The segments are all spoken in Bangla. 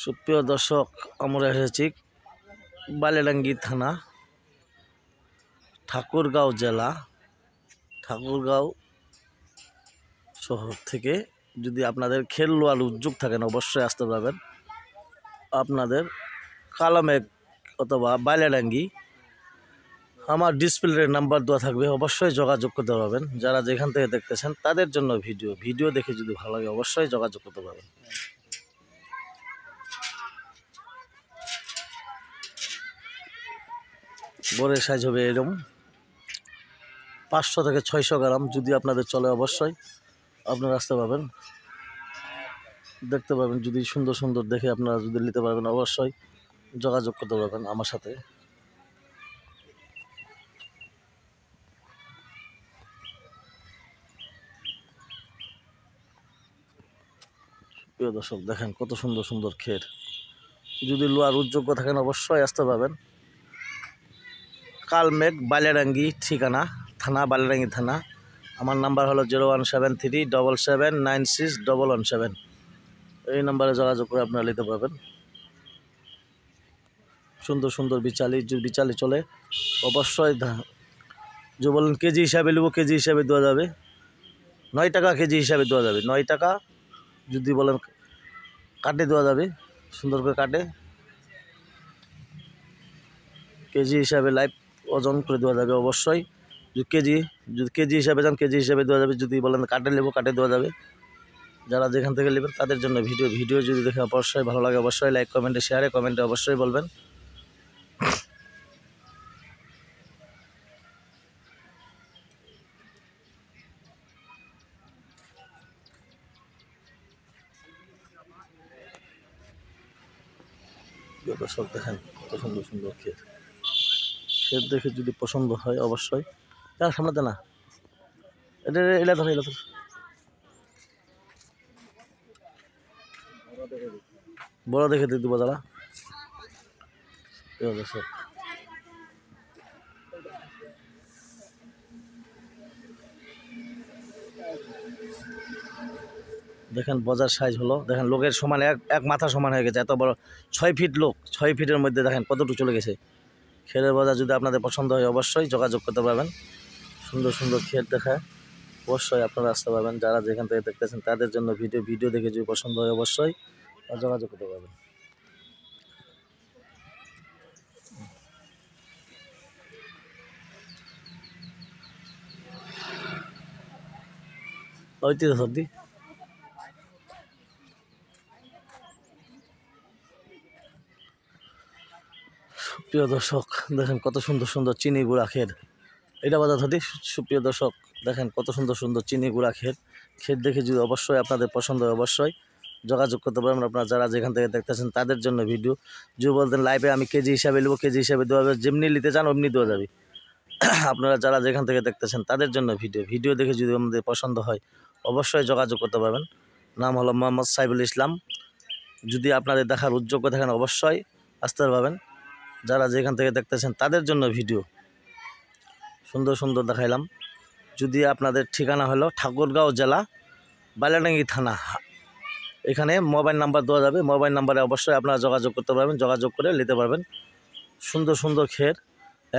সুপ্রিয় দর্শক, আমরা এসেছি বালিয়াডাঙ্গি থানা, ঠাকুরগাঁও জেলা, ঠাকুরগাঁও শহর থেকে। যদি আপনাদের খেল লোয়ার উদ্যোগ থাকেন অবশ্যই আসতে পারবেন। আপনাদের কালামেঘ অথবা বালিয়াডাঙ্গি আমার ডিসপ্লের নাম্বার দেওয়া থাকবে, অবশ্যই যোগাযোগ করতে পারবেন। যারা যেখান থেকে দেখতেছেন তাদের জন্য ভিডিও দেখে যদি ভালো লাগে অবশ্যই যোগাযোগ করতে পারবেন। বড়ের সাইজ হবে এরকম 500 থেকে 600 গ্রাম। যদি আপনাদের চলে অবশ্যই আপনারা আসতে পারবেন, দেখতে পাবেন। যদি সুন্দর সুন্দর দেখে আপনারা যদি নিতে পারবেন অবশ্যই যোগাযোগ করতে পারবেন আমার সাথে। প্রিয় দর্শক, দেখেন কত সুন্দর সুন্দর ক্ষের। যদি লোয়ার উদ্যোগ্য থাকেন অবশ্যই আসতে পারবেন। কালমেঘ বালিয়াডাঙ্গি ঠিকানা, থানা বালিয়াডাঙ্গি থানা। আমার নাম্বার হলো 01737796117। এই নাম্বারে যোগাযোগ করে আপনারা নিতে পারবেন। সুন্দর সুন্দর বিচালি চলে অবশ্যই। যে বলেন কেজি হিসাবে নেব, কেজি হিসাবে দেওয়া যাবে। 9 টাকা কেজি হিসাবে দেওয়া যাবে। 9 টাকা। যদি বলেন কাটে দেওয়া যাবে, সুন্দর করে কাটে কেজি হিসাবে লাইভ ওজন করে দেওয়া যাবে অবশ্যই। যদি কেজি হিসাবে যান কেজি হিসাবে দেওয়া যাবে। যদি বলেন কাটে নেবো কাটে দেওয়া যাবে। যারা যেখান থেকে নেবেন তাদের জন্য ভিডিও যদি দেখে অবশ্যই ভালো লাগে অবশ্যই লাইক কমেন্টে শেয়ারে কমেন্টে অবশ্যই বলবেন। দর্শক, দেখেন কত সুন্দর সুন্দর ক্ষেত দেখে যদি পছন্দ হয় অবশ্যই সামনে দেনা এটা ধর বড় দেখে দিয়ে দেবো যারা। দর্শক, দেখেন বজার সাইজ হলো, দেখেন লোকের সমান এক মাথা সমান হয়ে গেছে। এত বড় 6 ফিট লোক, 6 ফিটের মধ্যে দেখেন কতটুকু চলে গেছে। ক্ষেরের বাজার যদি আপনাদের পছন্দ হয় অবশ্যই যোগাযোগ করতে পারবেন। সুন্দর সুন্দর ক্ষের দেখায় অবশ্যই আপনারা আসতে পারবেন। যারা যেখান থেকে দেখতেছেন তাদের জন্য ভিডিও দেখে যদি পছন্দ হয় অবশ্যই যোগাযোগ করতে পারবেন। সর্দি সুপ্রিয় দর্শক, দেখেন কত সুন্দর সুন্দর চিনি গুঁড়া ক্ষের। এটা বাজার ধরি। সুপ্রিয় দর্শক, দেখেন কত সুন্দর সুন্দর চিনি গুঁড়া ক্ষের দেখে যদি অবশ্যই আপনাদের পছন্দ হয় অবশ্যই যোগাযোগ করতে পারবেন। আপনারা যারা যেখান থেকে দেখতেছেন তাদের জন্য যদি বলতেন লাইভে আমি কেজি হিসাবে নেবো, কেজি হিসাবে দেওয়া যাবে। যেমনি নিতে চান অমনি দেওয়া যাবে। আপনারা যারা যেখান থেকে দেখতেছেন তাদের জন্য ভিডিও দেখে যদি আমাদের পছন্দ হয় অবশ্যই যোগাযোগ করতে পারবেন। নাম হলো মোহাম্মদ সাইফুল ইসলাম। যদি আপনাদের দেখার উদ্যোগ্য থাকেন অবশ্যই আসতে পারবেন। যারা যেখান থেকে দেখতেছেন তাদের জন্য সুন্দর সুন্দর দেখাইলাম। যদি আপনাদের ঠিকানা হলো ঠাকুরগাঁও জেলা, বালিয়াডাঙ্গি থানা। এখানে মোবাইল নাম্বার দেওয়া যাবে। মোবাইল নাম্বারে অবশ্যই আপনারা যোগাযোগ করতে পারবেন, যোগাযোগ করে নিতে পারবেন। সুন্দর সুন্দর ক্ষের,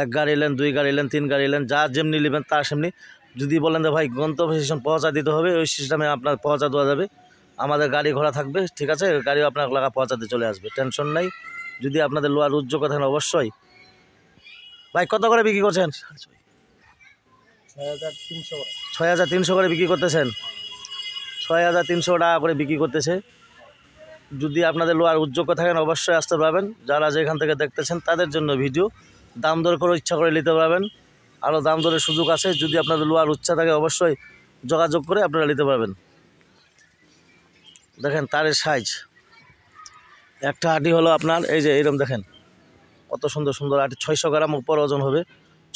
1 গাড়ি এলেন, 2 গাড়ি এলেন, 3 গাড়ি এলেন, যা যেমনি নেবেন তার সেমনি। যদি বলেন যে ভাই গন্তব্য স্টেশন পৌঁছা দিতে হবে, ওই সিস্টেমে আপনার পৌঁছা দেওয়া যাবে। আমাদের গাড়ি ঘোড়া থাকবে, ঠিক আছে, গাড়িও আপনার এলাকা পৌঁছাতে চলে আসবে, টেনশন নাই। যদি আপনাদের লোয়ার উদ্যোগ থাকেন অবশ্যই। ভাই কত করে বিক্রি করছেন? 6,300 করে বিক্রি করতেছেন। 6,300 টাকা করে বিক্রি করতেছে। যদি আপনাদের লোয়ার উদ্যোগ থাকেন অবশ্যই আসতে পারবেন। যারা যেখান থেকে দেখতেছেন তাদের জন্য দাম দর করে ইচ্ছা করে নিতে পারবেন। আরও দাম দরের সুযোগ আছে। যদি আপনাদের লোয়ার ইচ্ছা থাকে অবশ্যই যোগাযোগ করে আপনারা নিতে পারবেন। দেখেন তারের সাইজ, একটা আটি হলো আপনার এই যে এরকম, দেখেন কত সুন্দর সুন্দর আটি। 600 গ্রাম উপর ওজন হবে,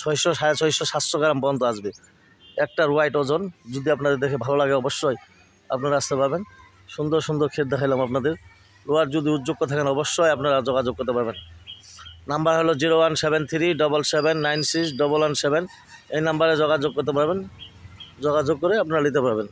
600, 650, 700 গ্রাম পর্যন্ত আসবে একটা হোয়াইট ওজন। যদি আপনাদের দেখে ভালো লাগে অবশ্যই আপনারা আসতে পারবেন। সুন্দর সুন্দর ক্ষেত দেখাইলাম আপনাদের। লোয়ার যদি উদ্যোগ থাকেন অবশ্যই আপনারা যোগাযোগ করতে পারবেন। নাম্বার হলো 01737796117। এই নাম্বারে যোগাযোগ করতে পারবেন। যোগাযোগ করে আপনারা নিতে পারবেন।